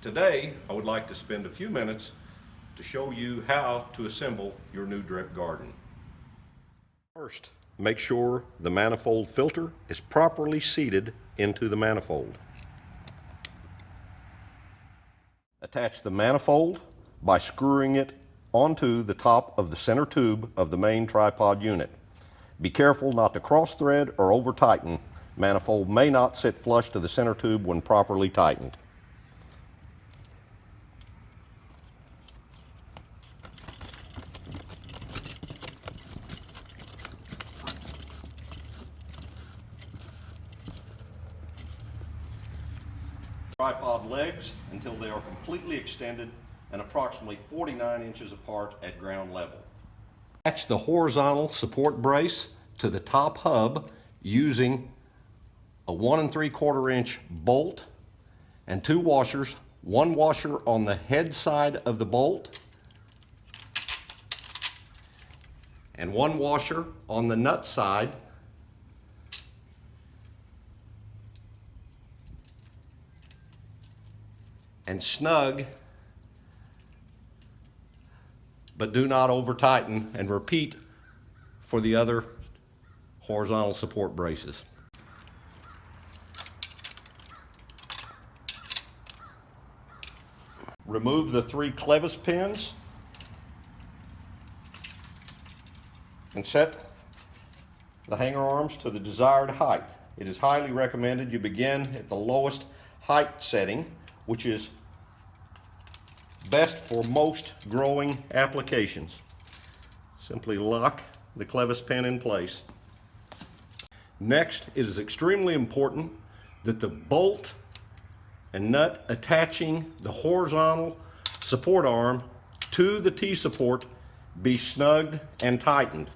Today, I would like to spend a few minutes to show you how to assemble your new drip garden. First, make sure the manifold filter is properly seated into the manifold. Attach the manifold by screwing it onto the top of the center tube of the main tripod unit. Be careful not to cross thread or over tighten. Manifold may not sit flush to the center tube when properly tightened. Tripod legs until they are completely extended and approximately 49 inches apart at ground level. Attach the horizontal support brace to the top hub using a 1 3/4 inch bolt and 2 washers, 1 washer on the head side of the bolt and 1 washer on the nut side. And snug, but do not over tighten, and repeat for the other horizontal support braces. Remove the 3 clevis pins and set the hanger arms to the desired height. It is highly recommended you begin at the lowest height setting, which is best for most growing applications. Simply lock the clevis pin in place. Next, it is extremely important that the bolt and nut attaching the horizontal support arm to the T-support be snugged and tightened.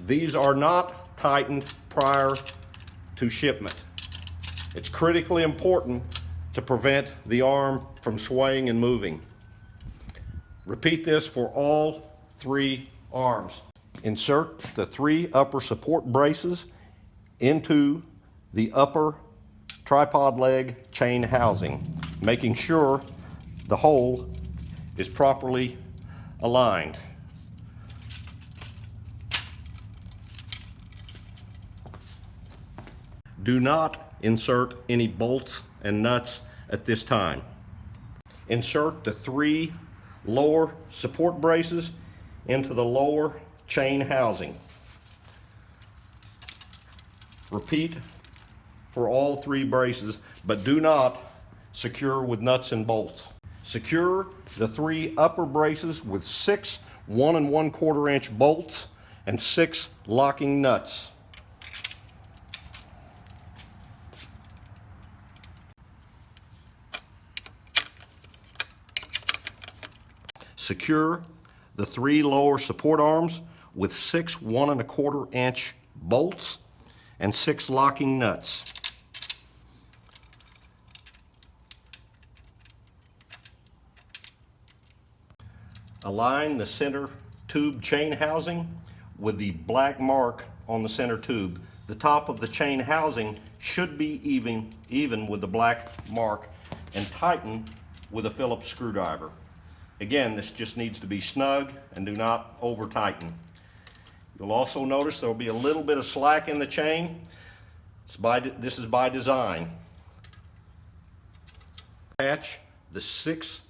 These are not tightened prior to shipment. It's critically important to prevent the arm from swaying and moving. Repeat this for all 3 arms. Insert the 3 upper support braces into the upper tripod leg chain housing, making sure the hole is properly aligned. Do not insert any bolts and nuts at this time. Insert the 3 lower support braces into the lower chain housing. Repeat for all 3 braces, but do not secure with nuts and bolts. Secure the 3 upper braces with 6 1 1/4 inch bolts and 6 locking nuts. Secure the 3 lower support arms with 6 1 1/4 inch bolts and 6 locking nuts. Align the center tube chain housing with the black mark on the center tube. The top of the chain housing should be even with the black mark, and tighten with a Phillips screwdriver. Again, this just needs to be snug and do not over tighten. You'll also notice there will be a little bit of slack in the chain. This is by design. Attach the 6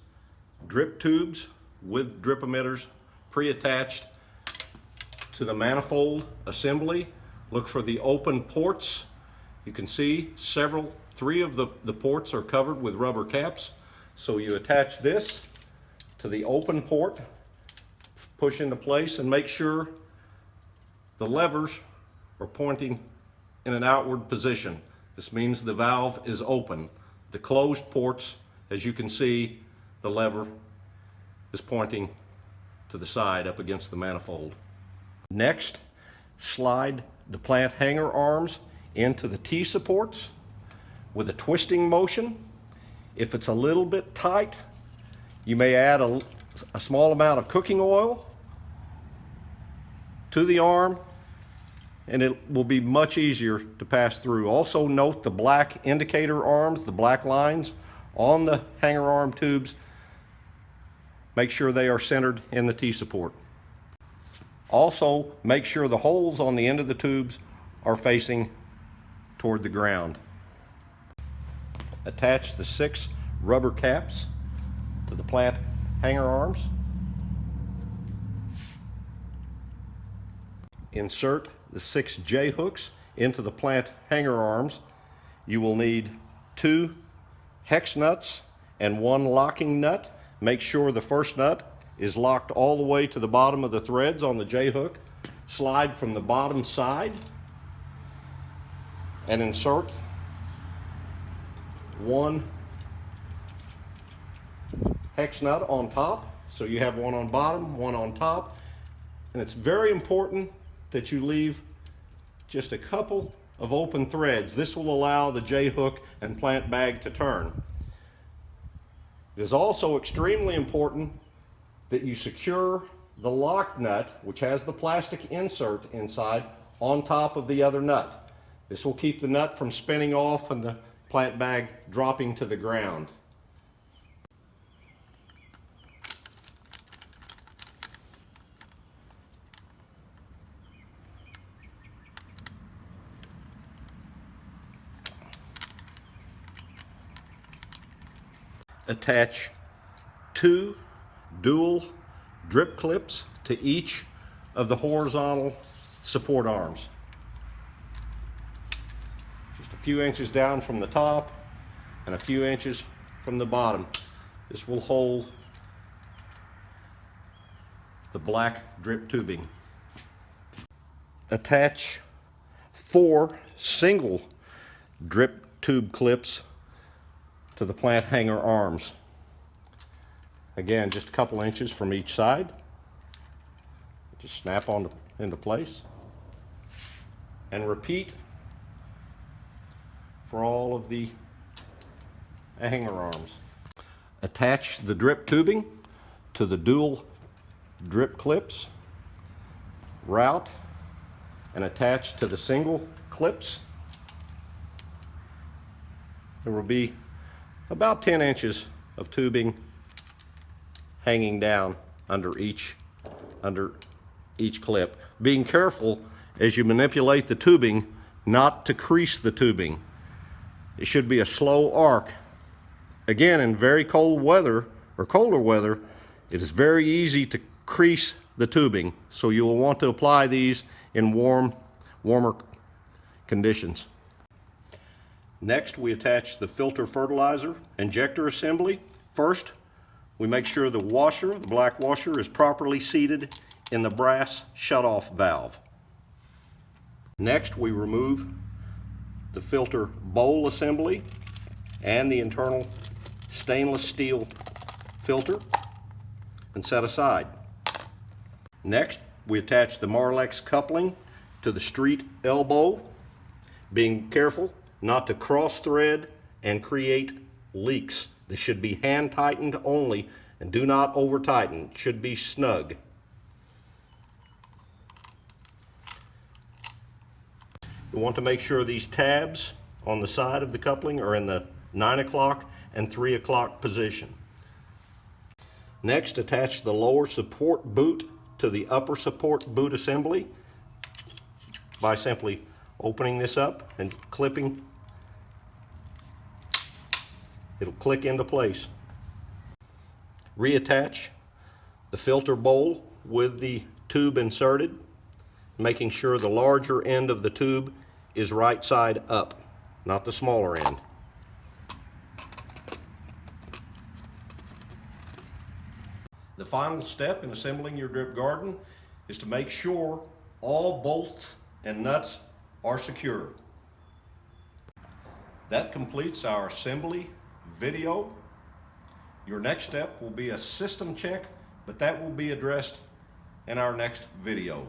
drip tubes with drip emitters pre-attached to the manifold assembly. Look for the open ports. You can see 3 of the ports are covered with rubber caps. So you attach this to the open port, push into place, and make sure the levers are pointing in an outward position. This means the valve is open. The closed ports, as you can see, the lever is pointing to the side up against the manifold. Next, slide the plant hanger arms into the T-supports with a twisting motion. If it's a little bit tight, you may add a small amount of cooking oil to the arm, and it will be much easier to pass through. Also note the black indicator arms, the black lines on the hanger arm tubes, make sure they are centered in the T-support. Also, make sure the holes on the end of the tubes are facing toward the ground. Attach the 6 rubber caps to the plant hanger arms. Insert the 6 J-hooks into the plant hanger arms. You will need 2 hex nuts and 1 locking nut. Make sure the first nut is locked all the way to the bottom of the threads on the J-hook. Slide from the bottom side and insert 1 hex nut on top. So you have 1 on bottom, 1 on top. And it's very important that you leave just a couple of open threads. This will allow the J-hook and plant bag to turn. It is also extremely important that you secure the lock nut, which has the plastic insert inside, on top of the other nut. This will keep the nut from spinning off and the plant bag dropping to the ground. Attach 2 dual drip clips to each of the horizontal support arms. Just a few inches down from the top and a few inches from the bottom. This will hold the black drip tubing. Attach 4 single drip tube clips to the plant hanger arms. Again, just a couple inches from each side. Just snap into place. And repeat for all of the hanger arms. Attach the drip tubing to the dual drip clips. Route and attach to the single clips. There will be about 10 inches of tubing hanging down under each clip. Being careful as you manipulate the tubing not to crease the tubing. It should be a slow arc. Again, in very cold weather or colder weather, it is very easy to crease the tubing, so you will want to apply these in warmer conditions. Next, we attach the filter fertilizer injector assembly. First, we make sure the washer, the black washer, is properly seated in the brass shutoff valve. Next, we remove the filter bowl assembly and the internal stainless steel filter and set aside. Next, we attach the Marlex coupling to the street elbow, being careful not to cross thread and create leaks. This should be hand tightened only and do not over tighten. It should be snug. You want to make sure these tabs on the side of the coupling are in the 9 o'clock and 3 o'clock position. Next, attach the lower support boot to the upper support boot assembly by simply opening this up and clipping. It'll click into place. Reattach the filter bowl with the tube inserted, making sure the larger end of the tube is right side up, not the smaller end. The final step in assembling your drip garden is to make sure all bolts and nuts are secure. That completes our assembly video. Your next step will be a system check, but that will be addressed in our next video.